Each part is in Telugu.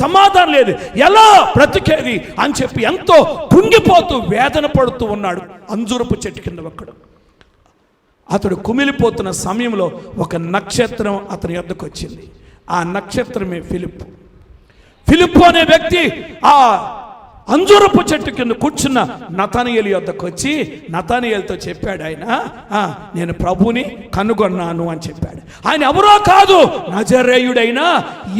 సమాధానం లేదు, ఎలా బ్రతికేది అని చెప్పి ఎంతో కుంగిపోతూ వేదన పడుతూ ఉన్నాడు అంజూరపు చెట్టు కింద ఒక్కడు. అతడు కుమిలిపోతున్న సమయంలో ఒక నక్షత్రం అతని యొద్దకు వచ్చింది. ఆ నక్షత్రమే ఫిలిప్పు. ఫిలిప్పు అనే వ్యక్తి ఆ అంజూరపు చెట్టు కింద కూర్చున్న నతనయేలు యొద్దకు వచ్చి నతనయేలుతో చెప్పాడు, ఆయన నేను ప్రభుని కనుగొన్నాను అని చెప్పాడు. ఆయన ఎవరో కాదు, నజరేయుడైన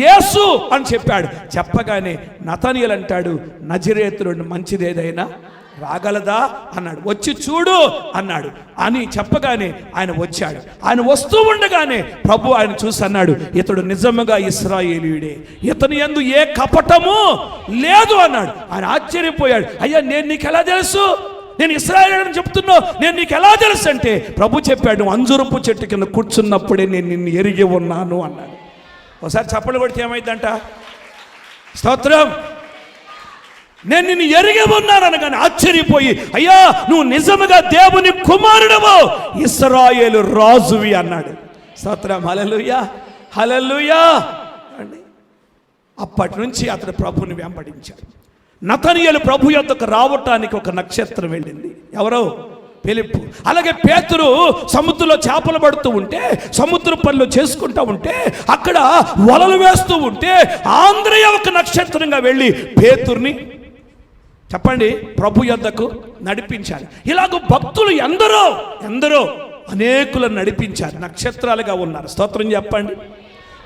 యేసు అని చెప్పాడు. చెప్పగానే నతనయేలు అంటాడు, నజరేతుడు మంచిదేదైనా రాగలదా అన్నాడు. వచ్చి చూడు అన్నాడు. అని చెప్పగానే ఆయన వచ్చాడు. ఆయన వస్తూ ఉండగానే ప్రభు ఆయన చూసి అన్నాడు, ఇతడు నిజముగా ఇశ్రాయేలీయుడే, ఇతని యందు ఏ కపటము లేదు అన్నాడు. ఆయన ఆశ్చర్యపోయాడు. అయ్యా, నేను నీకు ఎలా తెలుసు? నేను ఇశ్రాయేలీయుడని చెప్తున్నావు, నేను నీకు ఎలా తెలుసు అంటే ప్రభు చెప్పాడు, నువ్వు అంజూరపు చెట్టు కింద కూర్చున్నప్పుడే నేను నిన్ను ఎరిగి ఉన్నాను అన్నాడు. ఒకసారి చప్పలు కొడితే ఏమైందంట? స్తోత్రం. నేను నిన్ను ఎరిగి ఉన్నాను అనగానే ఆశ్చర్యపోయి, అయ్యా నువ్వు నిజముగా దేవుని కుమారుడవు, ఇశ్రాయేలు రాజువి అన్నాడు. స్తోత్రం. హల్లెలూయా, హల్లెలూయా అండి. అప్పటి నుంచి అతడు ప్రభుని వెంబడించాడు. నతనయేలు ప్రభు యొద్దకు రావటానికి ఒక నక్షత్రం వెళ్ళింది. ఎవరో? ఫిలిప్పు. అలాగే పేతురు సముద్రంలో చేపలు పడుతూ ఉంటే, సముద్ర పనులు చేసుకుంటూ ఉంటే, అక్కడ వలలు వేస్తూ ఉంటే ఆంద్రయ ఒక నక్షత్రంగా వెళ్ళి పేతుర్ని చెప్పండి ప్రభు యొద్దకు నడిపించారు. ఇలాగ భక్తులు ఎందరో అనేకులను నడిపించారు, నక్షత్రాలుగా ఉన్నారు. స్తోత్రం చెప్పండి.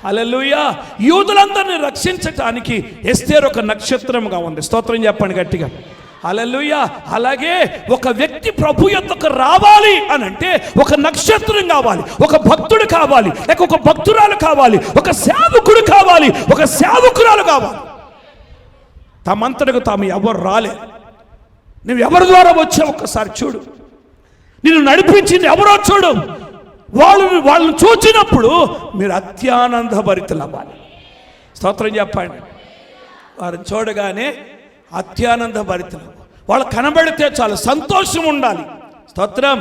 హల్లెలూయా. యూదులందరినీ రక్షించటానికి ఎస్తేరు ఒక నక్షత్రంగా ఉంది. స్తోత్రం చెప్పండి గట్టిగా. హల్లెలూయా. అలాగే ఒక వ్యక్తి ప్రభు యొద్దకు రావాలి అని అంటే ఒక నక్షత్రం కావాలి, ఒక భక్తుడు కావాలి, లేక ఒక భక్తురాలు కావాలి, ఒక సేవకుడు కావాలి, ఒక సేవకురాలు కావాలి. తమంతటకు తాము ఎవరు రాలే. నువ్వు ఎవరి ద్వారా వచ్చావు ఒక్కసారి చూడు. నిన్ను నడిపించింది ఎవరో చూడు. వాళ్ళని చూచినప్పుడు మీరు అత్యానంద భరితులు అవ్వాలి. స్తోత్రం చెప్పండి. వారిని చూడగానే అత్యానంద భరితులు. వాళ్ళు కనబడితే చాలు సంతోషం ఉండాలి. స్తోత్రం.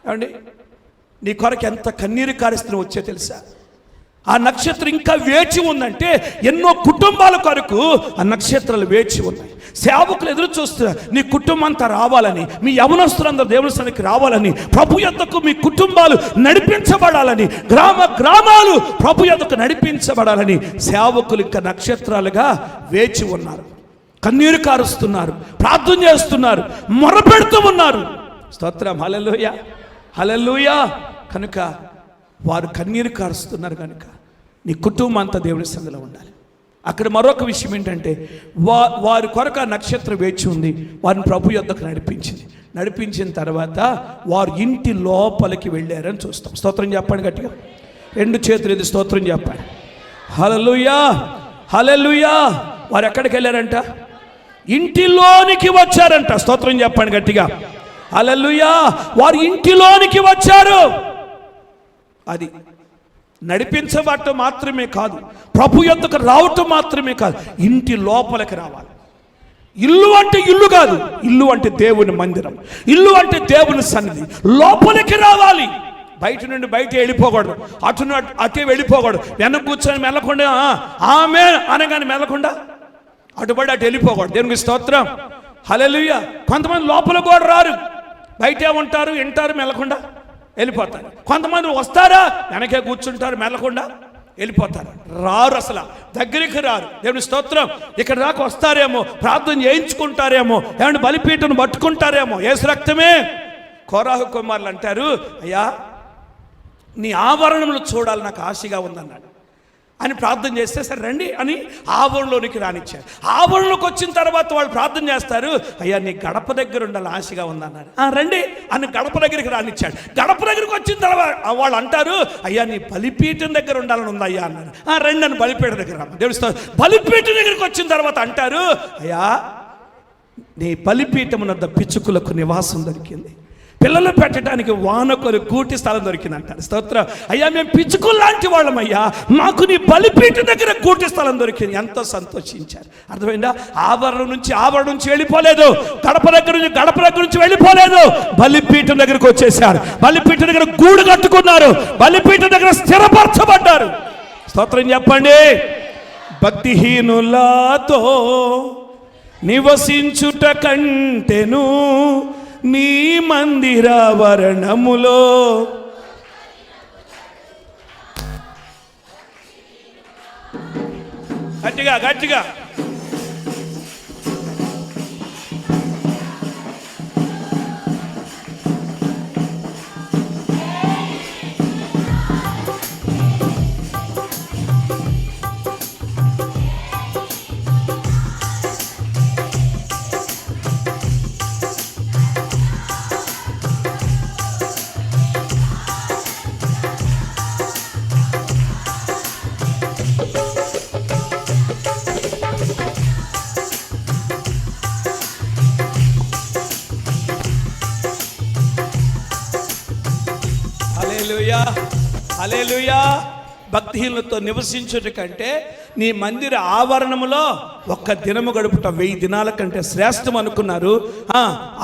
ఏమండి, నీ కొరకు ఎంత కన్నీరు కారిస్తున్నా వచ్చే తెలుసా? ఆ నక్షత్రం ఇంకా వేచి ఉందంటే ఎన్నో కుటుంబాల కొరకు ఆ నక్షత్రాలు వేచి ఉన్నాయి. సేవకులు ఎదురు చూస్తున్నారు నీ కుటుంబం అంతా రావాలని, మీ యవనస్తులందరూ దేవుని సన్నిధికి రావాలని, ప్రభు యొద్దకు మీ కుటుంబాలు నడిపించబడాలని, గ్రామాలు ప్రభు యొద్దకు నడిపించబడాలని సేవకులు ఇంకా నక్షత్రాలుగా వేచి ఉన్నారు. కన్నీరు కారుస్తున్నారు, ప్రార్థన చేస్తున్నారు, మొరపెడుతూ ఉన్నారు. స్తోత్రం. హల్లెలూయా, హల్లెలూయా. కనుక వారు కన్నీరు కారుస్తున్నారు కనుక నీ కుటుంబం అంతా దేవుని సన్నిధిలో ఉండాలి. అక్కడ మరొక విషయం ఏంటంటే వారి కొరకు ఆ నక్షత్రం వేచి ఉంది, వారిని ప్రభు యొద్దకు నడిపించింది. నడిపించిన తర్వాత వారు ఇంటి లోపలికి వెళ్ళారని చూస్తాం. స్తోత్రం చెప్పండి గట్టిగా. రెండు చేతులు ఎత్తి స్తోత్రం చెప్పండి. హల్లెలూయా, హల్లెలూయా. వారు ఎక్కడికి వెళ్ళారంట? ఇంటిలోనికి వచ్చారంట. స్తోత్రం చెప్పండి గట్టిగా. హల్లెలూయా. వారు ఇంటిలోనికి వచ్చారు. అది నడిపించబడటం మాత్రమే కాదు, ప్రభు యొద్దకు రావటం మాత్రమే కాదు, ఇంటి లోపలికి రావాలి. ఇల్లు అంటే ఇల్లు కాదు, ఇల్లు అంటే దేవుని మందిరం, ఇల్లు అంటే దేవుని సన్నిధి. లోపలికి రావాలి. బయట నుండి బయట వెళ్ళిపోకూడదు, అటే వెళ్ళిపోకూడదు. వెనక కూర్చొని మెల్లకుండా ఆమె అనగానే మెల్లకుండా అటుబడి అటు వెళ్ళిపోకూడదు. దేవునికి స్తోత్రం. హల్లెలూయా. కొంతమంది లోపల కూడా రారు, బయటే ఉంటారు, వింటారు, మెల్లకుండా వెళ్ళిపోతారు. కొంతమంది వస్తారా, వెనకే కూర్చుంటారు, మెల్లకుండా వెళ్ళిపోతారు. రారు, అసలు దగ్గరికి రారు. దేవుని స్తోత్రం. ఇక్కడ దాకా వస్తారేమో, ప్రార్థన చేయించుకుంటారేమో, ఏమంటే బలిపీఠను పట్టుకుంటారేమో. యేసు రక్తమే. కోరాహు కుమారులు అంటారు, అయ్యా నీ ఆవరణములు చూడాలి నాకు ఆశగా ఉందన్నాడు. అని ప్రార్థన చేస్తే సరే రండి అని ఆవరణలోనికి రానిచ్చారు. ఆవరణలోకి వచ్చిన తర్వాత వాళ్ళు ప్రార్థన చేస్తారు, అయ్యా నీ గడప దగ్గర ఉండాలి ఆశగా ఉందన్నారు. రండి అని గడప దగ్గరికి రానిచ్చాడు. గడప దగ్గరికి వచ్చిన తర్వాత వాళ్ళు అంటారు, అయ్యా నీ బలిపీఠం దగ్గర ఉండాలని ఉందయ్యా అన్నారు. రండి అని బలిపీఠం దగ్గర దేవుడు. బలిపీఠం దగ్గరికి వచ్చిన తర్వాత అంటారు, అయ్యా నీ బలిపీఠం వద్ద పిచ్చుకులకు నివాసం దొరికింది, పిల్లలు పెట్టడానికి వానకొలు కూటి స్థలం దొరికిందంటారు. స్తోత్రం. అయ్యా మేము పిచ్చుకులు లాంటి వాళ్ళమయ్యా, మాకు నీ బలిపీఠం దగ్గర కూటి స్థలం దొరికింది. ఎంతో సంతోషించారు. అర్థమైందా? ఆవరణ నుంచి వెళ్ళిపోలేదు, గడప దగ్గర నుంచి వెళ్ళిపోలేదు, బలిపీఠం దగ్గరకు వచ్చేసారు. బలిపీఠం దగ్గర గూడు కట్టుకున్నారు, బలిపీఠం దగ్గర స్థిరపరచబడ్డారు. స్తోత్రం చెప్పండి. భక్తిహీనులతో నివసించుట కంటెను నీ మందిరావరణములో. గట్టిగా గట్టిగా. హల్లెలూయా హల్లెలూయా. భక్తిహీనులతో నివసించుట కంటే నీ మందిర ఆవరణములో ఒక్క దినము గడుపుట 1000 దినాల కంటే శ్రేష్టం అనుకున్నారు.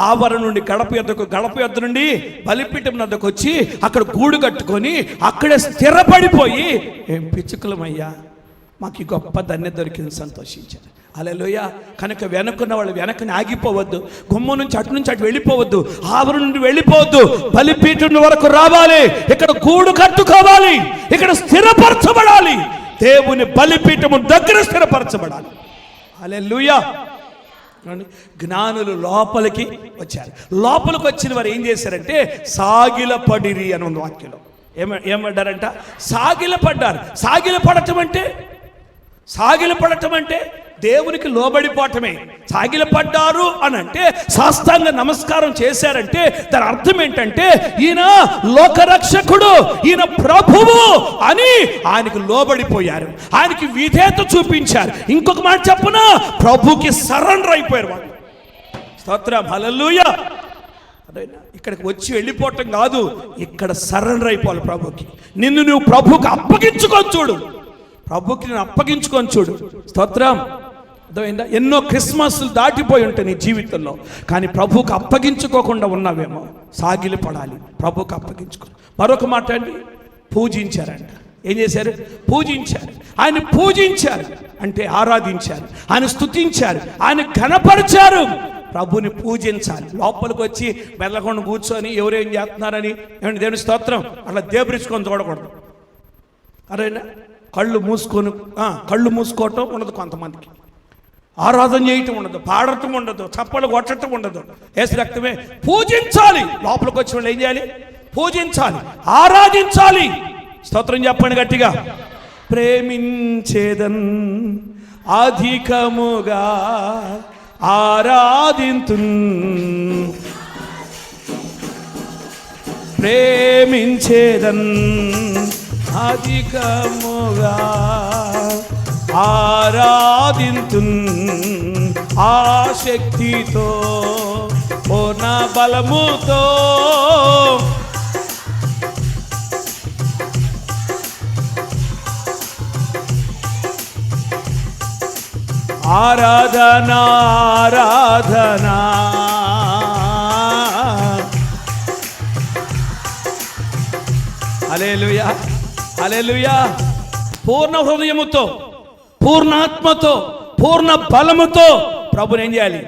ఆవరణ నుండి గడప యొద్ద నుండి బలిపీఠం వద్దకు వచ్చి అక్కడ గూడు కట్టుకొని అక్కడే స్థిరపడిపోయి, ఏం పిచ్చుకలమయ్యా, మాకు ఈ గొప్ప ధన్యత దొరికింది, సంతోషించారు. హల్లెలూయా. కనుక వెనక్కున్న వాళ్ళు వెనకని ఆగిపోవద్దు, గుమ్మం నుంచి అటు వెళ్ళిపోవద్దు, ఆవరణ నుండి వెళ్ళిపోవద్దు, బలిపీఠం వరకు రావాలి, ఇక్కడ గూడు కట్టుకోవాలి, ఇక్కడ స్థిరపరచబడాలి, దేవుని బలిపీఠము దగ్గర స్థిరపరచబడాలి. హల్లెలూయా. జ్ఞానులు లోపలికి వచ్చారు. లోపలికి వచ్చిన వారు ఏం చేశారంటే సాగిలపడిరి అని ఉంది వాక్యంలో. ఏమడ్డారంట? సాగిలపడ్డారు. సాగిలపడటం అంటే దేవునికి లోబడిపోవటమే. సాగిలపడ్డారు అని అంటే సాష్టాంగ నమస్కారం చేశారంటే దాని అర్థం ఏంటంటే ఈయన లోకరక్షకుడు, ఈయన ప్రభువు అని ఆయనకు లోబడిపోయారు, ఆయనకి విధేయత చూపించారు. ఇంకొక మాట చెప్పునా, ప్రభుకి సరెండర్ అయిపోయారు వాళ్ళు. స్తోత్రం, హల్లెలూయా. ఇక్కడికి వచ్చి వెళ్ళిపోవటం కాదు, ఇక్కడ సరెండర్ అయిపోవాలి ప్రభుకి. నిన్ను నువ్వు ప్రభుకి అప్పగించుకొని చూడు, ప్రభుకి నేను అప్పగించుకొని చూడు. స్తోత్రం. అర్థమైందా? ఎన్నో క్రిస్మస్లు దాటిపోయి ఉంటాయి నీ జీవితంలో, కానీ ప్రభుకి అప్పగించుకోకుండా ఉన్నావేమో. సాగిలి పడాలి, ప్రభుకి అప్పగించుకో. మరొక మాట అండి, పూజించారంట. ఏం చేశారు? పూజించారు. ఆయన పూజించారు అంటే ఆరాధించారు, ఆయన స్తుతించారు, ఆయన ఘనపరిచారు. ప్రభుని పూజించాలి. లోపలికి వచ్చి వెళ్ళకుండా కూర్చొని ఎవరేం చేస్తున్నారని ఏమంటే దేవుని స్తోత్రం అట్లా దేబరించుకొని చూడకూడదు. అరేనా కళ్ళు మూసుకోవటం ఉండదు కొంతమందికి, ఆరాధన చేయటం ఉండదు, పాడటం ఉండదు, చప్పలు కొట్టడం ఉండదు. యేసు రక్తమే. పూజించాలి. లోపలికి వచ్చిన వాళ్ళు ఏం చేయాలి? పూజించాలి, ఆరాధించాలి. స్తోత్రం చెప్పండి గట్టిగా. ప్రేమించేదన్ అధికముగా ఆరాధింతున్, ప్రేమించేదన్ అధికముగా ఆరాధింతున్, ఆశక్తితో పూర్ణ బలముతో ఆరాధనా ఆరాధనా. హల్లెలూయా హల్లెలూయా. పూర్ణ హృదయముతో, పూర్ణాత్మతో, పూర్ణ బలముతో ప్రభుని ఏం చేయాలి?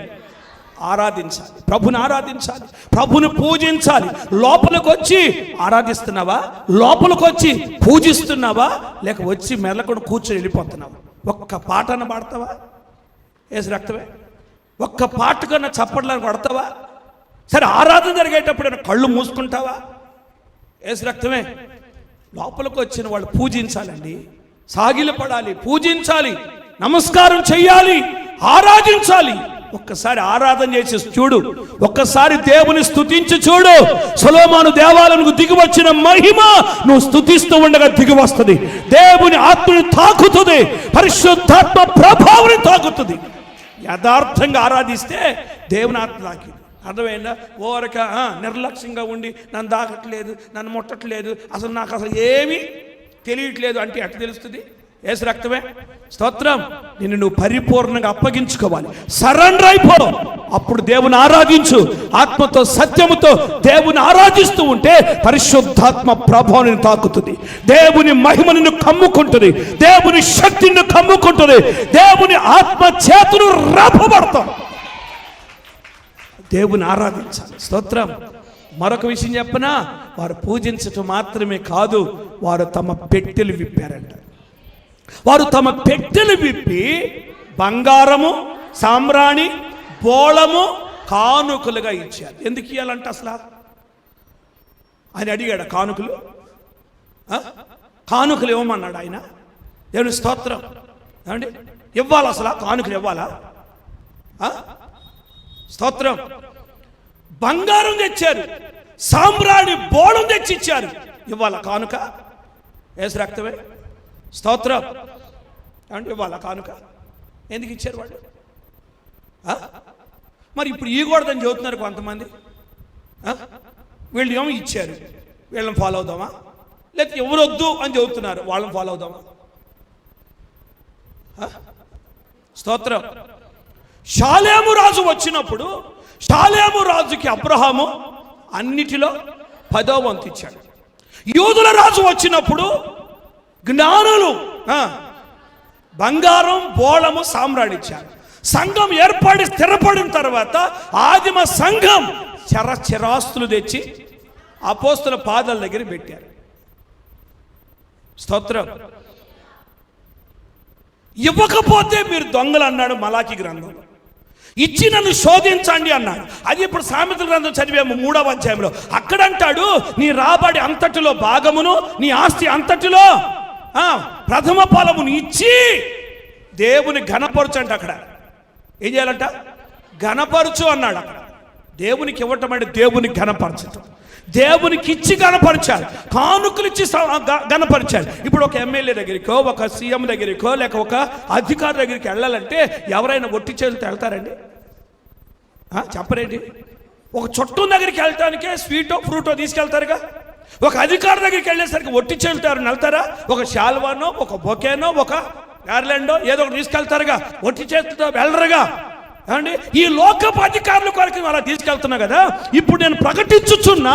ఆరాధించాలి. ప్రభుని ఆరాధించాలి, ప్రభుని పూజించాలి. లోపలికి వచ్చి ఆరాధిస్తున్నావా? లోపలికి వచ్చి పూజిస్తున్నావా? లేక వచ్చి మెల్లకుండా కూర్చొని వెళ్ళిపోతున్నావా? ఒక్క పాటన పాడతావా? యేసు రక్తమే. ఒక్క పాట కన్నా చప్పట్లను కొడతావా? సరే, ఆరాధన జరిగేటప్పుడు కళ్ళు మూసుకుంటావా? యేసు రక్తమే. లోపలికి వచ్చిన వాళ్ళు పూజించాలండి, సాగిలపడాలి, పూజించాలి, నమస్కారం చెయ్యాలి, ఆరాధించాలి. ఒక్కసారి ఆరాధన చేసి చూడు, ఒక్కసారి దేవుని స్తుతించి చూడు. సొలొమోను దేవాలయానికి దిగి వచ్చిన మహిమ నువ్వు స్తుతిస్తూ ఉండగా దిగి వస్తుంది. దేవుని ఆత్మని తాకుతుంది, పరిశుద్ధాత్మ ప్రభావాన్ని తాకుతుంది. యథార్థంగా ఆరాధిస్తే దేవుని ఆత్మ తాకి. అర్థమైందా? ఓరక నిర్లక్ష్యంగా ఉండి నన్ను దాకట్లేదు, నన్ను ముట్టట్లేదు, అసలు నాకు అసలు ఏమీ తెలియట్లేదు అంటే ఎట్లా తెలుస్తుంది? యేసు రక్తమే. స్తోత్రం. నిన్ను నువ్వు పరిపూర్ణంగా అప్పగించుకోవాలి, సరెండర్ అయిపో. అప్పుడు దేవుని ఆరాధించు. ఆత్మతో సత్యముతో దేవుని ఆరాధిస్తూ ఉంటే పరిశుద్ధాత్మ ప్రభావం తాకుతుంది. దేవుని మహిమ నిన్ను కమ్ముకుంటుంది, దేవుని శక్తి నిన్ను కమ్ముకుంటుంది, దేవుని ఆత్మ చేతులు రేపబడతాం. దేవుని ఆరాధించాలి. స్తోత్రం. మరొక విషయం చెప్పనా, వారు పూజించటం మాత్రమే కాదు, వారు తమ పెట్టెలు విప్పారంట. వారు తమ పెట్టెలు విప్పి బంగారము, సామ్రాణి, బోళము కానుకలుగా ఇచ్చారు. ఎందుకు ఇవ్వాలంట అసలు? ఆయన అడిగాడు కానుకలు, కానుకలు ఇవ్వమన్నాడు ఆయన. దేవుని స్తోత్రం. ఏమండి ఇవ్వాలి అసలు? కానుకలు ఇవ్వాలా? స్తోత్రం. బంగారం తెచ్చారు, సామ్రాణి బోళం తెచ్చి ఇచ్చారు. ఇవ్వాలా కానుక? యేసు రక్తమే. స్తోత్రం. అంటే ఇవ్వాలా కానుక? ఎందుకు ఇచ్చారు వాళ్ళు? మరి ఇప్పుడు ఇవ్వకూడదని చెబుతున్నారు కొంతమంది. వీళ్ళు ఏమో ఇచ్చారు, వీళ్ళని ఫాలో అవుదామా? లేకపోతే ఎవరొద్దు అని చెబుతున్నారు, వాళ్ళని ఫాలో అవుదామా? స్తోత్రం. షాలేము రాజు వచ్చినప్పుడు షాలేము రాజుకి అబ్రహాము అన్నిటిలో 10వ వంతు ఇచ్చాడు. యూదుల రాజు వచ్చినప్పుడు జ్ఞానులు బంగారం, బోళము, సామ్రాణి ఇచ్చారు. సంఘం ఏర్పడి స్థిరపడిన తర్వాత ఆదిమ సంఘం చిరాస్తులు తెచ్చి అపోస్తుల పాదాల దగ్గర పెట్టారు. స్తోత్రం. ఇవ్వకపోతే మీరు దొంగలు అన్నాడు మలాకి గ్రంథంలో. ఇచ్చి నన్ను శోధించండి అన్నాడు. అది ఇప్పుడు సామెతల గ్రంథం చదివాము 3వ అధ్యాయంలో. అక్కడ అంటాడు, నీ రాబడి అంతటిలో భాగమును, నీ ఆస్తి అంతటిలో ప్రథమ ఫలమును ఇచ్చి దేవుని ఘనపరచు అంట. అక్కడ ఏం చేయాలంట? ఘనపరచు అన్నాడు. అక్కడ దేవునికి ఇవ్వటం అంటే దేవుని ఘనపరచటం. దేవునికి ఇచ్చి గణపరిచారు, కానుకలు ఇచ్చి గణపరిచారు. ఇప్పుడు ఒక ఎమ్మెల్యే దగ్గరికో, ఒక సీఎం దగ్గరికో, లేక ఒక అధికారి దగ్గరికి వెళ్ళాలంటే ఎవరైనా ఒట్టి చేతులతో వెళ్తారండి? చెప్పరేంటి? ఒక చుట్టం దగ్గరికి వెళ్ళటానికే స్వీటో ఫ్రూటో తీసుకెళ్తారుగా. ఒక అధికారి దగ్గరికి వెళ్ళేసరికి ఒట్టి చేతులతో వెళ్తారా? ఒక శాల్వానో, ఒక బొకేనో, ఒక గార్లాండో ఏదో ఒకటి తీసుకెళ్తారుగా, ఒట్టి చేతులతో వెళ్ళరుగా. అండి ఈ లోకపు అధికారుల కొరకు అలా తీసుకెళ్తున్నా కదా. ఇప్పుడు నేను ప్రకటించుచున్నా,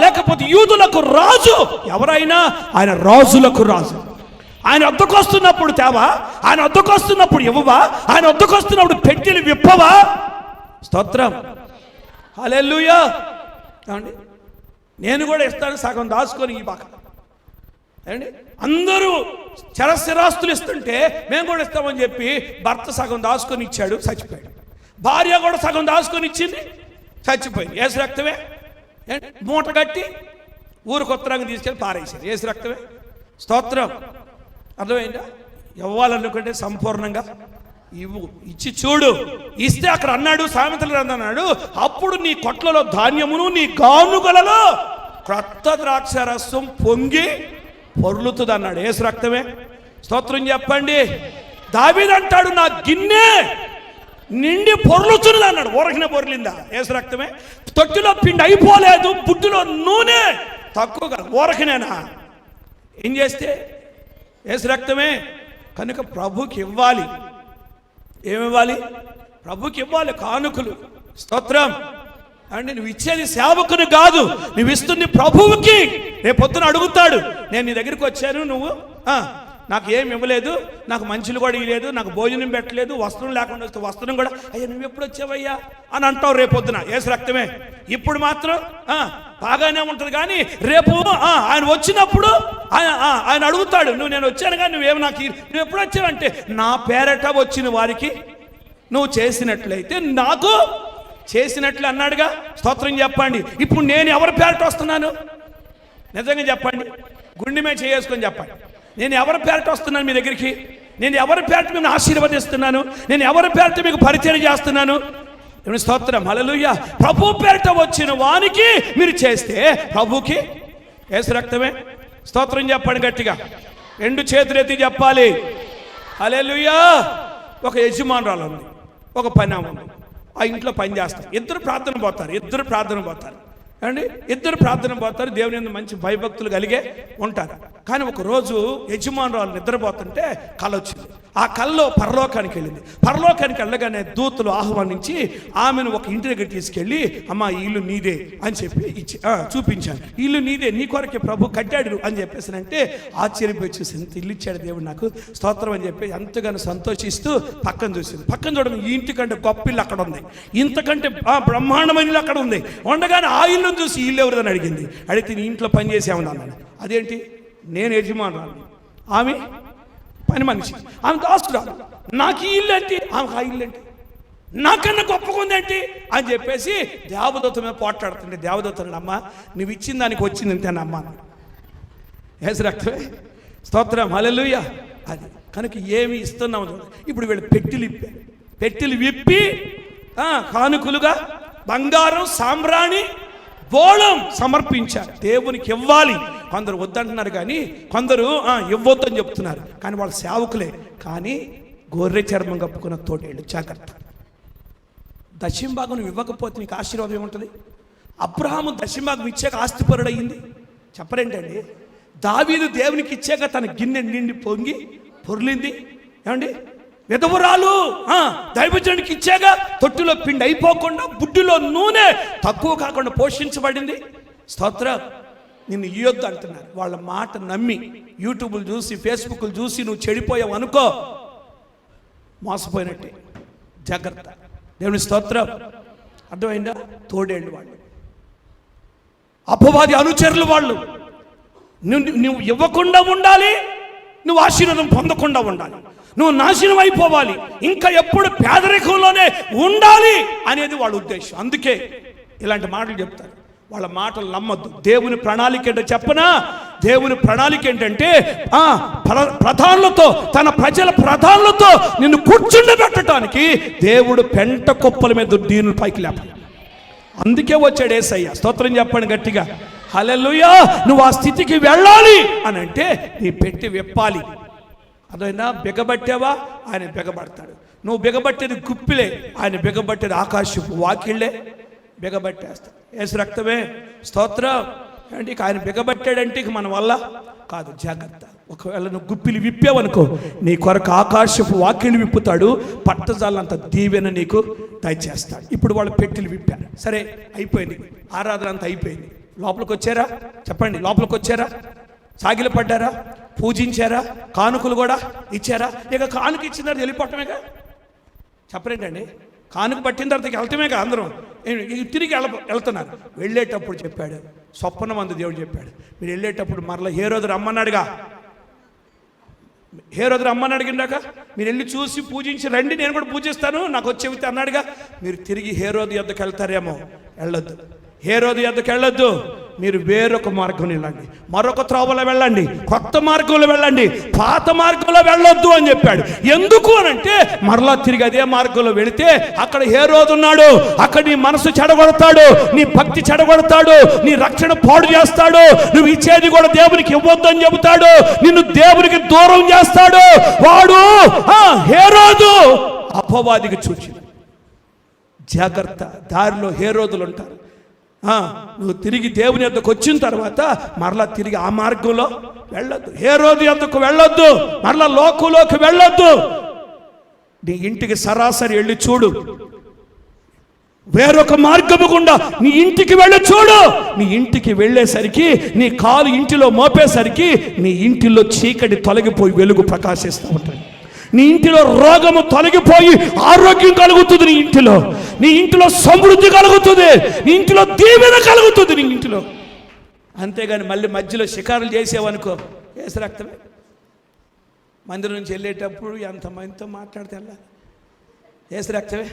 లేకపోతే యూదులకు రాజు ఎవరైనా ఆయన రాజులకు రాజు. ఆయన వద్దకు వస్తున్నప్పుడు తేవా, ఆయన వద్దకు వస్తున్నప్పుడు ఇవ్వవా, ఆయన వద్దకు వస్తున్నప్పుడు పెట్టెలు విప్పవా? స్తోత్రం. హల్లెలూయా. అండి నేను కూడా ఇస్తాను, సగం దాచుకొని ఈ బాక. అండి అందరూ చరస్థిరాస్తులు ఇస్తుంటే మేము కూడా ఇస్తామని చెప్పి భర్త సగం దాచుకొని ఇచ్చాడు, చచ్చిపోయాడు. భార్య కూడా సగం దాచుకొని ఇచ్చింది, చచ్చిపోయింది. యేసు రక్తమే. మూట కట్టి ఊరు కొత్త రంగు తీసుకెళ్ళి పారేసారు. యేసు రక్తమే. స్తోత్రం. అర్థమైందా? ఇవ్వాలనుకుంటే సంపూర్ణంగా ఇవ్వు, ఇచ్చి చూడు. ఇస్తే అక్కడ అన్నాడు, సామెతల గ్రంథం అన్నాడు, అప్పుడు నీ కొట్లలో ధాన్యమును, నీ గానుగలలో క్రొత్త ద్రాక్షరసం పొంగి పొర్లుతుంది అన్నాడు. యేసు రక్తమే. స్తోత్రం చెప్పండి. దావీదు అంటాడు, నా గిన్నె నిండి పొర్లుతున్నది అన్నాడు. ఊరకనే పొర్లిందా? యేసు రక్తమే. తొట్టిలో పిండి అయిపోలేదు, బుడ్డులో నూనె తక్కువగా, ఊరకనేనా? ఏం చేస్తే? యేసు రక్తమే. కనుక ప్రభుకి ఇవ్వాలి. ఏమివ్వాలి? ప్రభుకి ఇవ్వాలి కానుకలు. స్తోత్రం. అంటే నువ్వు ఇచ్చేది సేవకుని కాదు, నువ్వు ఇస్తుంది ప్రభువుకి. రేపొద్దున అడుగుతాడు, నేను నీ దగ్గరికి వచ్చాను, నువ్వు నాకు ఏమి ఇవ్వలేదు, నాకు మంచులు కూడా ఇవ్వలేదు, నాకు భోజనం పెట్టలేదు, వస్త్రం లేకుండా వస్తే వస్త్రం కూడా, అయ్యా నువ్వు ఎప్పుడు వచ్చావయ్యా అని అంటావు రేపొద్దున. యేసు రక్తమే. ఇప్పుడు మాత్రం బాగానే ఉంటుంది, కానీ రేపు ఆయన వచ్చినప్పుడు ఆయన అడుగుతాడు, నువ్వు నేను వచ్చాను కానీ నువ్వేమి నాకు నువ్వు ఎప్పుడు వచ్చావంటే, నా పేరట వచ్చిన వారికి నువ్వు చేసినట్లయితే నాకు చేసినట్లు అన్నాడుగా. స్తోత్రం చెప్పండి. ఇప్పుడు నేను ఎవరి పేరట వస్తున్నాను? నిజంగా చెప్పండి, గుండె మీద చేసుకొని చెప్పండి. నేను ఎవరి పేరట వస్తున్నాను మీ దగ్గరికి? నేను ఎవరి పేరట మిమ్మల్ని ఆశీర్వదిస్తున్నాను? నేను ఎవరి పేరట మీకు పరిచయం చేస్తున్నాను? స్తోత్రం. హల్లెలూయా. ప్రభు పేరట వచ్చిన వానికి మీరు చేస్తే ప్రభుకి యేసు రక్తమే. స్తోత్రం చెప్పండి గట్టిగా, 2 చేతులు ఎత్తి చెప్పాలి. హల్లెలూయా. ఒక యజమానురాలు ఉంది, ఒక పని ఉంది, ఆ ఇంట్లో పని చేస్తారు. ఇద్దరు ప్రార్థన పోతారు. అండి ఇద్దరు ప్రార్థన పోతారు, దేవుని యందు మంచి భయభక్తులు కలిగే ఉంటారు. కానీ ఒక రోజు యజమానురాలు నిద్రపోతుంటే కల వచ్చింది. ఆ కల్లో పరలోకానికి వెళ్ళింది. పరలోకానికి వెళ్ళగానే దూతలు ఆహ్వానించి ఆమెను ఒక ఇంటి దగ్గర తీసుకెళ్ళి, అమ్మ ఈ ఇల్లు నీదే అని చెప్పి చూపించాను. ఇల్లు నీదే, నీ కొరకే ప్రభు కట్టాడు అని చెప్పేసి అంటే ఆశ్చర్యపోయి చూసి, ఎంత ఇల్లు ఇచ్చాడు దేవుడు నాకు, స్తోత్రం అని చెప్పి ఎంతగానో సంతోషిస్తూ పక్కన చూసింది. పక్కన చూడడం ఈ ఇంటికంటే గొప్ప ఇల్లు అక్కడ ఉంది, ఇంతకంటే బ్రహ్మాండమైన ఇల్లు అక్కడ ఉంది. ఉండగానే ఆ ఇల్లు చూసి ఇల్లు ఎవరిదని అడిగింది. అడిగితే నీ ఇంట్లో పని చేసామని అన్నాడు. అదేంటి, నేను యజమానురాలు, ఆమె పని మనిషి, ఆమె దాస్తురాలు, నాకు ఈ ఇల్లు ఏంటి, ఆమెకు ఆ ఇల్లు ఏంటి, నాకన్నా గొప్పగా ఉందేంటి అని చెప్పేసి దేవదత్త మీద పోట్లాడుతుంటే దేవదత్త అమ్మ నువ్వు ఇచ్చిన దానికి వచ్చింది అంతేనమ్మా. ఏసు రక్తమే, స్తోత్రం, హల్లెలూయా. అది కనుక ఏమి ఇస్తున్నాము. ఇప్పుడు వీళ్ళు పెట్టెలు విప్పి కానుకలుగా బంగారం, సాంబ్రాణి, బోళం సమర్పించారు. దేవునికి ఇవ్వాలి. కొందరు వద్దంటున్నారు, కానీ కొందరు ఇవ్వద్దని చెప్తున్నారు. కానీ వాళ్ళ సేవకులే. కానీ గొర్రె చర్మం కప్పుకున్న తోడేళ్ళు, జాగ్రత్త. దశంభాగం ఇవ్వకపోతే నీకు ఆశీర్వాదం ఏముంటుంది? అబ్రహాము దశంభాగం ఇచ్చాక ఆస్తిపరుడు అయ్యింది. చెప్పరేంటండి? దావీదు దేవునికి ఇచ్చాక తన గిన్నె నిండి పొంగి పొర్లింది. ఏమండి, విధవరాలు దైవజనుడికి ఇచ్చాగా తొట్టులో పిండి అయిపోకుండా, బుడ్డిలో నూనె తక్కువ కాకుండా పోషించబడింది. స్తోత్రం. నిన్ను ఇయ్యొద్దు అంటున్నారు. వాళ్ళ మాట నమ్మి యూట్యూబ్లు చూసి, ఫేస్బుక్లు చూసి నువ్వు చెడిపోయావు అనుకో, మోసపోయినట్టే. జాగ్రత్త. దేవుని స్తోత్రం. అర్థమైందా? తోడేళ్ళు వాళ్ళు, అపవాది అనుచరులు వాళ్ళు. నువ్వు ఇవ్వకుండా ఉండాలి, నువ్వు ఆశీర్వాదం పొందకుండా ఉండాలి, నువ్వు నాశనం అయిపోవాలి, ఇంకా ఎప్పుడు పేదరికంలోనే ఉండాలి అనేది వాళ్ళ ఉద్దేశం. అందుకే ఇలాంటి మాటలు చెప్తారు. వాళ్ళ మాటలు నమ్మద్దు. దేవుని ప్రణాళిక ఏంటో చెప్పనా? దేవుని ప్రణాళిక ఏంటంటే ప్రధానులతో, తన ప్రజల ప్రధానులతో నిన్ను కూర్చుండబెట్టడానికి దేవుడు పెంట కుప్పల మీద దీనుల పైకి లేపాలి. అందుకే వచ్చాడు యేసయ్య. స్తోత్రం చెప్పండి గట్టిగా, హల్లెలూయా. నువ్వు ఆ స్థితికి వెళ్ళాలి అని అంటే నీ పెట్టి విప్పాలి. అదైనా బిగబట్టావా, ఆయన బిగబడతాడు. నువ్వు బిగబట్టేది గుప్పిలే, ఆయన బిగబట్టేది ఆకాశపు వాకిళ్ళే. బిగబట్టేస్తాడు. యేసు రక్తమే, స్తోత్రం. అంటే ఇక ఆయన బిగబట్టాడంటే ఇక మన వల్ల కాదు. జాగ్రత్త. ఒకవేళ నువ్వు గుప్పిలు విప్పావనుకో, నీ కొరకు ఆకాశపు వాకిళ్ళు విప్పుతాడు, పట్టజాలంత దీవెన నీకు దయచేస్తాడు. ఇప్పుడు వాళ్ళు పెట్టెలు విప్పారు. సరే, అయిపోయింది, ఆరాధన అంతా అయిపోయింది. లోపలికి వచ్చారా? చెప్పండి, లోపలికి వచ్చారా? సాగిలు పడ్డారా? పూజించారా? కానుకలు కూడా ఇచ్చారా? ఇక కానుక ఇచ్చిన తర్వాత వెళ్ళిపోవటమేగా. చెప్పరేంటండి? కానుక పట్టిన తర్వాత వెళ్తామేగా అందరం. తిరిగి వెళ్తున్నారు. వెళ్ళేటప్పుడు చెప్పాడు, స్వప్నం అందు దేవుడు చెప్పాడు, మీరు వెళ్ళేటప్పుడు మరలా హేరోదు రమ్మన్నాడుగా. హేరోదు రమ్మని అడిగిందాక మీరు వెళ్ళి చూసి పూజించి రండి, నేను కూడా పూజిస్తాను, నాకు వచ్చేవి అన్నాడుగా. మీరు తిరిగి హేరోదు యొద్దకు వెళ్తారేమో. వెళ్ళొద్దు. హేరోదు యొద్దకు వెళ్ళొద్దు. మీరు వేరొక మార్గం వెళ్ళండి, మరొక త్రోవలో వెళ్ళండి, కొత్త మార్గంలో వెళ్ళండి, పాత మార్గంలో వెళ్ళొద్దు అని చెప్పాడు. ఎందుకు అని అంటే మరలా తిరిగి అదే మార్గంలో వెళితే అక్కడ హేరోదు ఉన్నాడు. అక్కడ నీ మనసు చెడగొడతాడు, నీ భక్తి చెడగొడతాడు, నీ రక్షణ పాడు చేస్తాడు, నువ్వు ఇచ్చేది కూడా దేవునికి ఇవ్వద్దు అని చెబుతాడు, నిన్ను దేవునికి దూరం చేస్తాడు. వాడు హేరోదు అపవాదికి సూచన. జాగ్రత్త. దారిలో హేరోదులు ఉంటారు. నువ్వు తిరిగి దేవుని యొద్దకు వచ్చిన తర్వాత మరలా తిరిగి ఆ మార్గంలో వెళ్ళొద్దు. హేరోదు యొద్దకు వెళ్ళొద్దు, మరలా లోకంలోకి వెళ్ళొద్దు. నీ ఇంటికి సరాసరి వెళ్ళి చూడు, వేరొక మార్గము గుండా నీ ఇంటికి వెళ్ళి చూడు. నీ ఇంటికి వెళ్ళేసరికి, నీ కాలు ఇంటిలో మోపేసరికి నీ ఇంటిలో చీకటి తొలగిపోయి వెలుగు ప్రకాశిస్తూ ఉంటుంది. నీ ఇంటిలో రోగము తొలగిపోయి ఆరోగ్యం కలుగుతుంది. నీ ఇంటిలో సమృద్ధి కలుగుతుంది. నీ ఇంటిలో దీవెన కలుగుతుంది నీ ఇంటిలో. అంతేగాని మళ్ళీ మధ్యలో షికారులు చేసేవనుకో, యేసు రక్తమే. మందిరం నుంచి వెళ్ళేటప్పుడు ఎంతమందితో మాట్లాడితే వెళ్ళాలి. యేసు రక్తమే,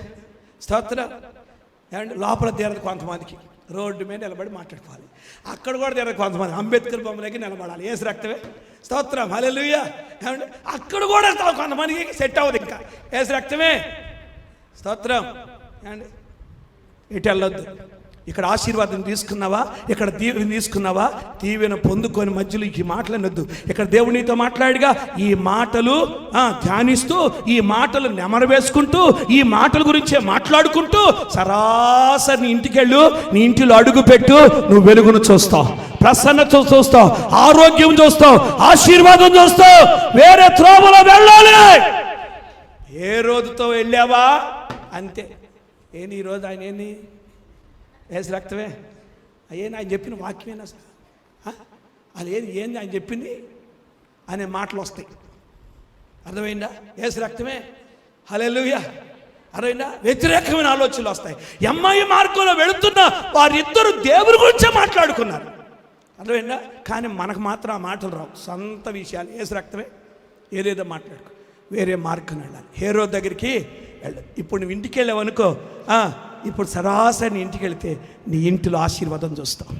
స్తోత్రం. ఏమంటే లోపల తీరదు కొంతమందికి, రోడ్డు మీద నిలబడి మాట్లాడుకోవాలి. అక్కడ కూడా తీరదు కొంతమంది, అంబేద్కర్ బొమ్మలకి నిలబడాలి. యేసు రక్తమే, స్తోత్రం, హల్లెలూయా. ఏమంటే అక్కడ కూడా కొంతమందికి సెట్ అవ్వదు. ఇంకా యేసు రక్తమే, స్తోత్రం. ఏమండి ఇటు వెళ్ళొద్దు. ఇక్కడ ఆశీర్వాదం తీసుకున్నావా, ఇక్కడ దీవెన తీసుకున్నావా, దీవెన పొందుకొని మధ్యలో ఈ మాటలు అనొద్దు. ఇక్కడ దేవునితో మాట్లాడిగా ఈ మాటలు ధ్యానిస్తూ, ఈ మాటలు నెమరు వేసుకుంటూ, ఈ మాటల గురించే మాట్లాడుకుంటూ సరాసరి నీ ఇంటికి వెళ్ళు, నీ ఇంటిలో అడుగు పెట్టు, నువ్వు వెలుగును చూస్తావు, ప్రసన్నత చూస్తావు, ఆరోగ్యం చూస్తావు, ఆశీర్వాదం చూస్తావు. వేరే త్రోవలో వెళ్ళాలి. ఏ రోజుతో వెళ్ళావా అంతే. ఏంది ఈరోజు ఆయన ఏంది ఏసు రక్తమే అయ్యేనా ఆయన చెప్పిన వాక్యమేనా సార్, అది ఏంది ఆయన చెప్పింది అనే మాటలు వస్తాయి. అర్థమైందా? ఏసు రక్తమే, హల్లెలూయా, అర్థమైందా? వ్యతిరేకమైన ఆలోచనలు వస్తాయి. అమ్మాయి మార్గంలో వెళుతున్న వారిద్దరు దేవుని గురించే మాట్లాడుకున్నారు. అర్థమైందా? కానీ మనకు మాత్రం ఆ మాటలు రావు. సొంత విషయాలు ఏసు రక్తమే, ఏదేదో మాట్లాడుకో, వేరే మార్గం వెళ్ళాలి. హేరోదు దగ్గరికి వెళ్ళాలి. ఇప్పుడు నువ్వు ఇంటికి వెళ్ళావనుకో, ఇప్పుడు సరాసరి ఇంటికి వెళితే నీ ఇంటిలో ఆశీర్వాదం చూస్తావు.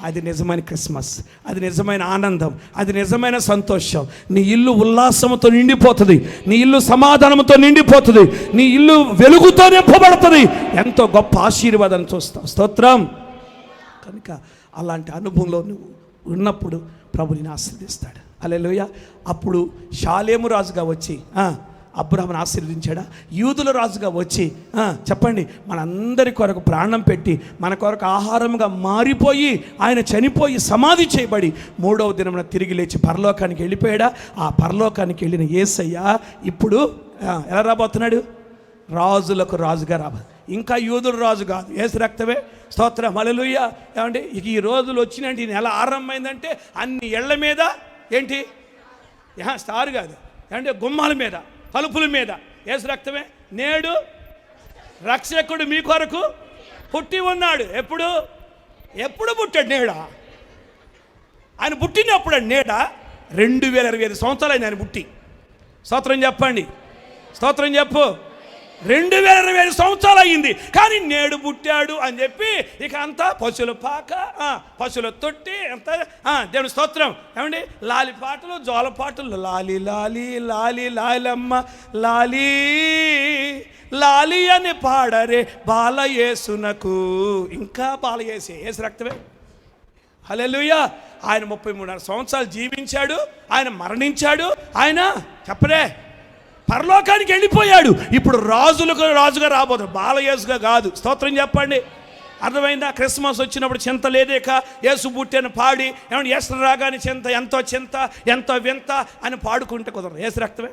అది నిజమైన క్రిస్మస్, అది నిజమైన ఆనందం, అది నిజమైన సంతోషం. నీ ఇల్లు ఉల్లాసంతో నిండిపోతుంది, నీ ఇల్లు సమాధానంతో నిండిపోతుంది, నీ ఇల్లు వెలుగుతో నింపబడుతుంది. ఎంతో గొప్ప ఆశీర్వాదం చూస్తావు. స్తోత్రం. కనుక అలాంటి అనుభవంలో నువ్వు ఉన్నప్పుడు ప్రభు నిన్ను ఆశీర్వదిస్తాడు. హల్లెలూయా. అప్పుడు షాలేము రాజుగా వచ్చి అబ్రాహామును ఆశీర్వదించాడా? యూదుల రాజుగా వచ్చి చెప్పండి, మనందరి కొరకు ప్రాణం పెట్టి మన కొరకు ఆహారంగా మారిపోయి ఆయన చనిపోయి సమాధి చేయబడి 3వ దినమున తిరిగి లేచి పరలోకానికి వెళ్ళిపోయాడా? ఆ పరలోకానికి వెళ్ళిన యేసయ్య ఇప్పుడు ఎలా రాబోతున్నాడు? రాజులకు రాజుగా రాబో. ఇంకా యూదుల రాజు కాదు, యేసు రక్తమే. స్తోత్రం, హల్లెలూయా. ఏమండి ఈ రోజులు వచ్చినంటే ఈ నెల ఆరంభమైందంటే అన్ని ఇళ్ల మీద ఏంటి స్టార్ కాదు, ఏమంటే గుమ్మాల మీద, తలుపుల మీద యేసు రక్తమే. నేడు రక్షకుడు మీ కొరకు పుట్టి ఉన్నాడు. ఎప్పుడు పుట్టాడు? నేడా? ఆయన పుట్టినప్పుడు నేడా 2025 సంవత్సరాలు అయింది ఆయన పుట్టి. స్తోత్రం చెప్పండి, స్తోత్రం చెప్పు. 2025 సంవత్సరాలు అయ్యింది, కానీ నేడు పుట్టాడు అని చెప్పి ఇక అంతా పశువుల పాక, పశువుల తొట్టి, అంతా దేవుని స్తోత్రం. ఏమండి లాలి పాటలు, జోల పాటలు, లాలి లాలి లాలి లాలమ్మ లాలి లాలి అని పాడరే బాలయేసునకు. ఇంకా బాలయేసే, యేసు రక్తమే. హల్లెలూయా. ఆయన 33 సంవత్సరాలు జీవించాడు, ఆయన మరణించాడు, ఆయన చెప్పరే పరలోకానికి వెళ్ళిపోయాడు. ఇప్పుడు రాజులకు రాజుగా రాబోతాడు, బాలయేసుగా కాదు. స్తోత్రం చెప్పండి. అర్థమైందా? క్రిస్మస్ వచ్చినప్పుడు చింత లేదేక యేసు పుట్టెను పాడి, ఏమంటే యేసు రాగానే చింత ఎంతో వింత అని పాడుకుంటే కుదరదు. యేసు రక్తమే.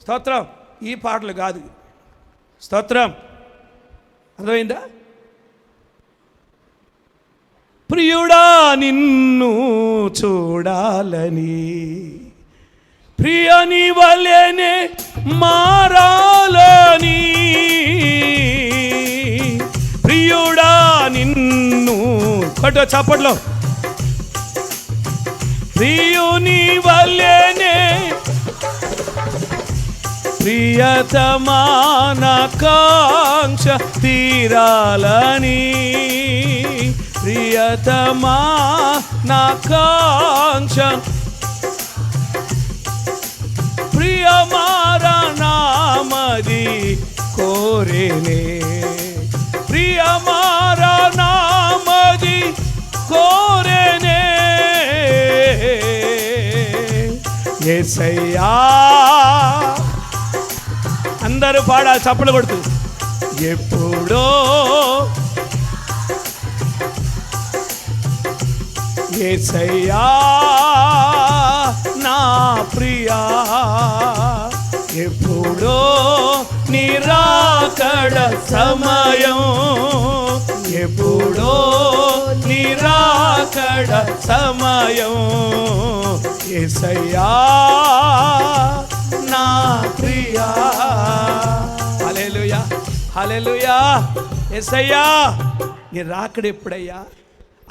స్తోత్రం. ఈ పాటలు కాదు. స్తోత్రం. అర్థమైందా? ప్రియుడా నిన్ను చూడాలని, ప్రియని వలెనే మారాలని, ప్రియుడా నిన్ను కొట్టు చప్పట్లో, ప్రియుని వలెనే ప్రియతమాన కాంక్ష తీరాలని, ప్రియతమాన కాంక్ష ప్రియమారనామది కోరేనే, ప్రియమారనామది కోరేనే. యేసయ్యా అందరూ పాడాలి చప్పలు కొడుతూ. ఎప్పుడో యేసయ్యా నా ప్రియా, ఎప్పుడో నిరాకడ సమయం, ఎప్పుడో నిరాకడ సమయం, యేసయ్యా నా ప్రియా. హల్లెలూయా, హల్లెలూయా. యేసయ్యా నీ రాకడ ఎప్పుడయ్యా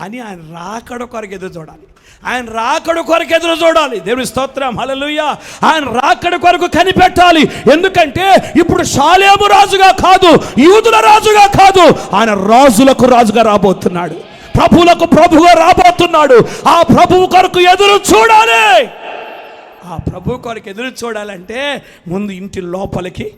అని ఆయన రాకడ కొరకు ఎదురు చూడాలి, ఆయన రాకడ కొరకు ఎదురు చూడాలి. దేవుని స్తోత్రం, హల్లెలూయా. ఆయన రాకడ కొరకు కనిపెట్టాలి. ఎందుకంటే ఇప్పుడు షాలేము రాజుగా కాదు, యూదుల రాజుగా కాదు, ఆయన రాజులకు రాజుగా రాబోతున్నాడు, ప్రభువులకు ప్రభువుగా రాబోతున్నాడు. ఆ ప్రభువు కొరకు ఎదురు చూడాలి. ఆ ప్రభు కొరకు ఎదురు చూడాలంటే ముందు ఇంటి లోపలికి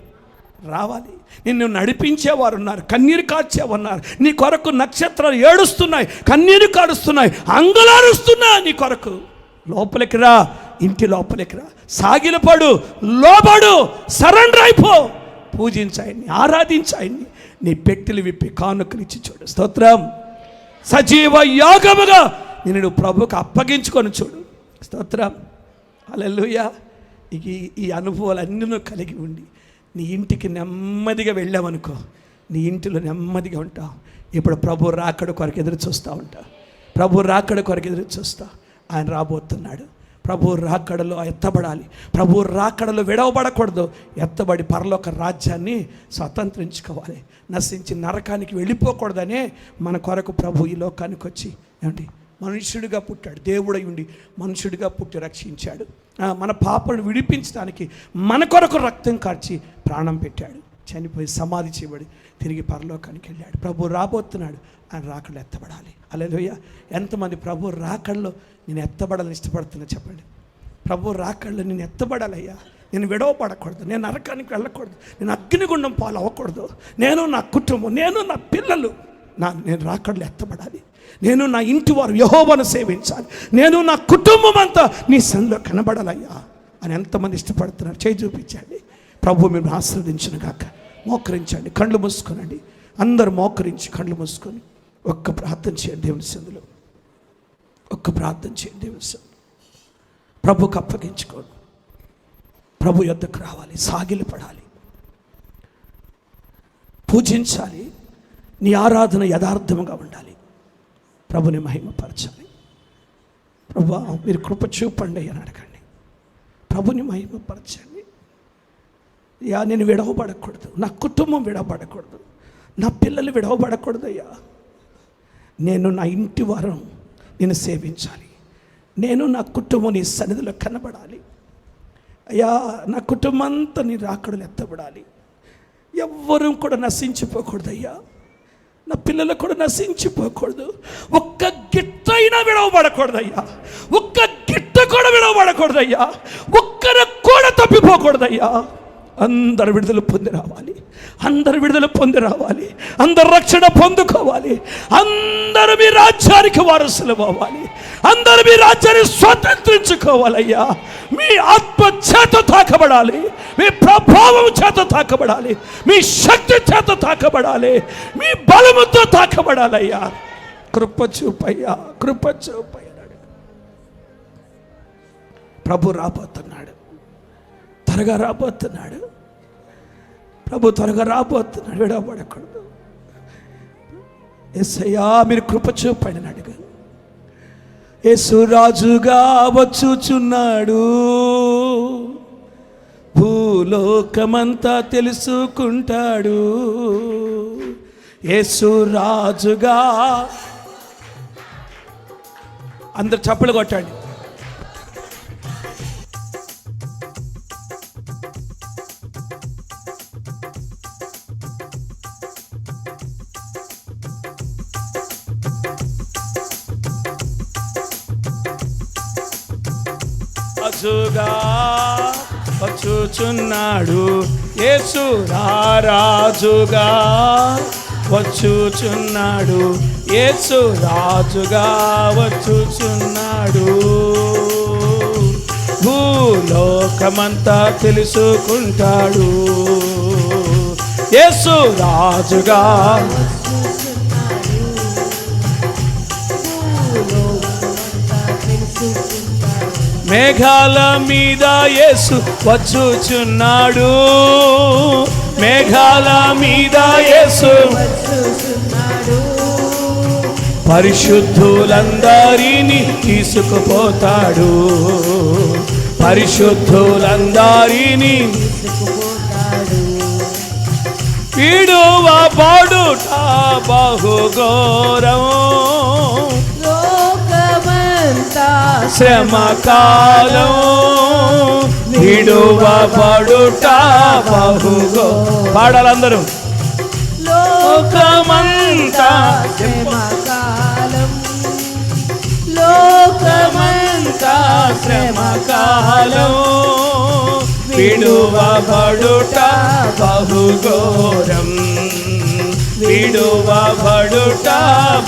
రావాలి. నిన్ను నడిపించేవారు ఉన్నారు, కన్నీరు కార్చేవారు. నీ కొరకు నక్షత్రాలు ఏడుస్తున్నాయి, కన్నీరు కారుస్తున్నాయి, అంగులారుస్తున్నా నీ కొరకు. లోపలికి రా, ఇంటి లోపలికి రా, సాగిలపడు, లోబడు, సరెండర్ అయిపో. పూజించాయన్ని, ఆరాధించాయన్ని. నీ పెట్టెలు విప్పి కానుకలు ఇచ్చి చూడు. స్తోత్రం. సజీవ యాగముగా నిన్ను ప్రభువుకు అప్పగించుకొని చూడు. స్తోత్రం. హల్లెలూయా. ఈ అనుభవాలన్నీ నువ్వు కలిగి ఉండి నీ ఇంటికి నెమ్మదిగా వెళ్ళావనుకో, నీ ఇంటిలో నెమ్మదిగా ఉంటావు. ఇప్పుడు ప్రభు రాకడ కొరకు ఎదురు చూస్తూ ఉంటావు. ప్రభు రాకడ కొరకు ఎదురు చూస్తా. ఆయన రాబోతున్నాడు. ప్రభు రాకడలో ఎత్తబడాలి. ప్రభు రాకడలో విడవబడకూడదు. ఎత్తబడి పరలోక రాజ్యాన్ని స్వతంత్రించుకోవాలి. నశించి నరకానికి వెళ్ళిపోకూడదనే మన కొరకు ప్రభు ఈ లోకానికి వచ్చి ఏమండి మనుష్యుడిగా పుట్టాడు. దేవుడై ఉండి మనుషుడిగా పుట్టి రక్షించాడు. మన పాపను విడిపించడానికి మన కొరకు రక్తం కార్చి ప్రాణం పెట్టాడు. చనిపోయి సమాధి చేయబడి తిరిగి పరలోకానికి వెళ్ళాడు. ప్రభు రాబోతున్నాడు. ఆయన రాకడలో ఎత్తబడాలి. హల్లెలూయా. ఎంతమంది ప్రభు రాకడలో నేను ఎత్తబడాలని ఇష్టపడుతున్నా చెప్పండి. ప్రభు రాకడలో నేను ఎత్తబడాలయ్యా, నేను విడవబడకూడదు, నేను నరకానికి వెళ్ళకూడదు, నేను అగ్నిగుండం పాలు అవ్వకూడదు, నేను నా కుటుంబం, నేను నా పిల్లలు నేను రాకడలో ఎత్తబడాలి. నేను నా ఇంటి వారు యెహోవాను సేవించాలి. నేను నా కుటుంబం అంతా నీ సన్నిధిలో కనబడాలయ్యా అని ఎంతమంది ఇష్టపడుతున్నారు? చేయి చూపించండి. ప్రభు మేము ఆశీర్వదించును గాక. మోకరించండి, కళ్ళు మూసుకోనండి. అందరూ మోకరించి కళ్ళు మూసుకొని ఒక్క ప్రార్థన చేయండి దేవుని సన్నిధిలో. ఒక్క ప్రార్థన చేయండి దేవుని సన్నిధిలో. ప్రభుకు అప్పగించుకోండి. ప్రభు యొద్దకు రావాలి, సాగిలపడాలి, పూజించాలి. నీ ఆరాధన యథార్థముగా ఉండాలి. ప్రభుని మహిమపరచాలి. ప్రభువా మీరు కృప చూపండి అని అడగండి. ప్రభుని మహిమపరచండి. అయ్యా నేను విడవబడకూడదు, నా కుటుంబం విడవబడకూడదు, నా పిల్లలు విడవబడకూడదు. అయ్యా నేను నా ఇంటి వారు నేను సేవించాలి. నేను నా కుటుంబం నీ సన్నిధిలో కనబడాలి. అయ్యా నా కుటుంబం అంతా నీ రాకడలు ఎత్తబడాలి. ఎవ్వరూ కూడా నశించిపోకూడదు అయ్యా. నా పిల్లలు కూడా నశించిపోకూడదు. ఒక్క గిట్టైనా విడవబడకూడదయ్యా. ఒక్క గిట్ట కూడా విడవబడకూడదయ్యా. ఒక్కరు కూడా తప్పిపోకూడదయ్యా. అందరు విడుదల పొంది రావాలి. అందరు విడుదల పొంది రావాలి. అందరు రక్షణ పొందుకోవాలి. అందరూ మీ రాజ్యానికి వారసులు అవ్వాలి. అందరూ మీ రాజ్యాన్ని స్వతంత్రించుకోవాలయ్యా. మీ ఆత్మ చేత తాకబడాలి, మీ ప్రభావం చేత తాకబడాలి, మీ శక్తి చేత తాకబడాలి, మీ బలముతో తాకబడాలయ్యా. కృప చూపయ్యా, కృప చూపయ్యాడు. ప్రభు రాబోతున్నాడు, త్వరగా రాబోతున్నాడు. ప్రభు త్వరగా రాబోతున్నాడు. విడవబడకూడదు. యేసయ్యా మీరు కృప చూపండి అని అడిగాను. యేసు రాజుగా వచ్చుచున్నాడు, భూలోకమంతా తెలుసుకుంటాడు. యేసు రాజుగా. అందరు చప్పలు కొట్టండి. రాజుగా వచ్చుచున్నాడు, యేసు రాజుగా వచ్చుచున్నాడు, యేసు రాజుగా వచ్చుచున్నాడు. భూలోకమంతా తెలుసుకుంటాడు. యేసు రాజుగా. మేఘాల మీద యేసు వచ్చుచున్నాడు, మేఘాల మీద యేసు పరిశుద్ధులందరినీ తీసుకుపోతాడు, పరిశుద్ధులందరినీ విడువబడుట బహుఘోరం, శ్రమకాలం విడువబడుట బహుఘోరం. పాడాలందరూ. లోకమంతా శ్రమకాలం, లోకమంతా శ్రమకాలం విడువబడుట బహుఘోరం, విడువబడుట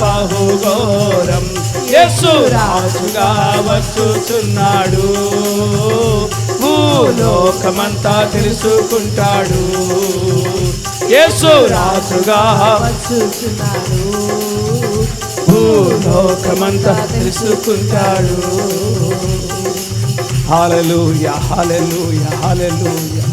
బహుఘోరం. యేసు రాజుగా వచ్చుచున్నాడు, భూలోకమంతా తెలుసుకుంటాడు. యేసు రాజుగా వచ్చుచున్నాడు, భూలోకమంతా తెలుసుకుంటాడు. హల్లెలూయా, హల్లెలూయా, హల్లెలూయా.